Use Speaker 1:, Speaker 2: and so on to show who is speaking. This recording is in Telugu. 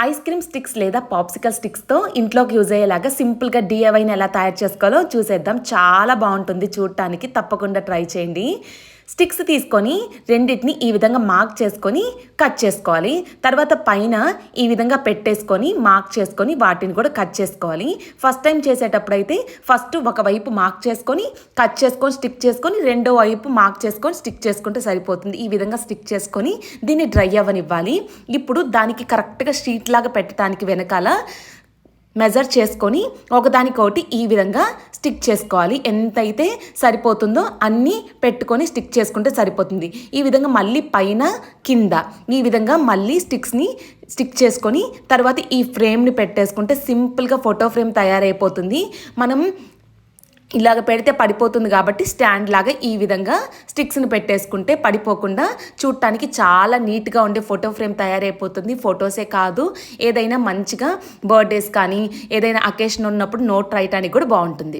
Speaker 1: ఐస్ క్రీమ్ స్టిక్స్ లేదా పాప్సికల్ స్టిక్స్తో ఇంట్లోకి యూజ్ అయ్యేలాగా సింపుల్గా డిఐవైని ఎలా తయారు చేసుకోవాలో చూసేద్దాం. చాలా బాగుంటుంది చూడటానికి, తప్పకుండా ట్రై చేయండి. స్టిక్స్ తీసుకొని రెండింటిని ఈ విధంగా మార్క్ చేసుకొని కట్ చేసుకోవాలి. తర్వాత పైన ఈ విధంగా పెట్టేసుకొని మార్క్ చేసుకొని వాటిని కూడా కట్ చేసుకోవాలి. ఫస్ట్ టైం చేసేటప్పుడు అయితే ఫస్ట్ ఒకవైపు మార్క్ చేసుకొని కట్ చేసుకొని స్టిక్ చేసుకొని రెండో వైపు మార్క్ చేసుకొని స్టిక్ చేసుకుంటే సరిపోతుంది. ఈ విధంగా స్టిక్ చేసుకొని దీన్ని డ్రై అవ్వనివ్వాలి. ఇప్పుడు దానికి కరెక్ట్గా షీట్ లాగా పెట్టడానికి వెనకాల మెజర్ చేసుకొని ఒకదానికొకటి ఈ విధంగా స్టిక్ చేసుకోవాలి. ఎంతైతే సరిపోతుందో అన్నీ పెట్టుకొని స్టిక్ చేసుకుంటే సరిపోతుంది. ఈ విధంగా మళ్ళీ పైన కింద ఈ విధంగా మళ్ళీ స్టిక్స్ని స్టిక్ చేసుకొని తర్వాత ఈ ఫ్రేమ్ని పెట్టేసుకుంటే సింపుల్గా ఫోటో ఫ్రేమ్ తయారైపోతుంది. మనం ఇలాగ పెడితే పడిపోతుంది కాబట్టి స్టాండ్ లాగా ఈ విధంగా స్టిక్స్ని పెట్టేసుకుంటే పడిపోకుండా చూడటానికి చాలా నీట్గా ఉండే ఫోటో ఫ్రేమ్ తయారైపోతుంది. ఫొటోసే కాదు, ఏదైనా మంచిగా బర్త్డేస్ కానీ ఏదైనా అకేషన్ ఉన్నప్పుడు నోట్ రాయటానికి కూడా బాగుంటుంది.